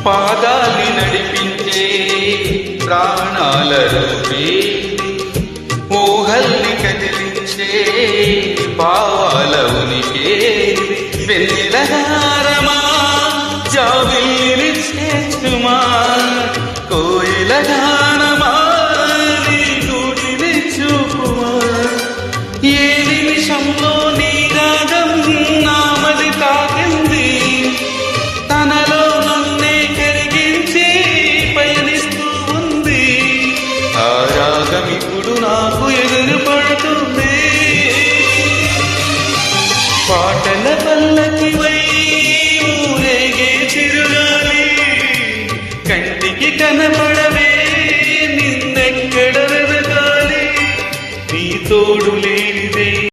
పాదాన్ని నడిపించే ప్రాణాల రూపే, ఊహల్ని కదిలించే భావాల ఉనికే, వెన్నెలహారమా జాబిల్లిని చేస్తుమా, కోయిల గానమా నీ గూటిని చూపుమా, ఏ నిమిషంలో నీ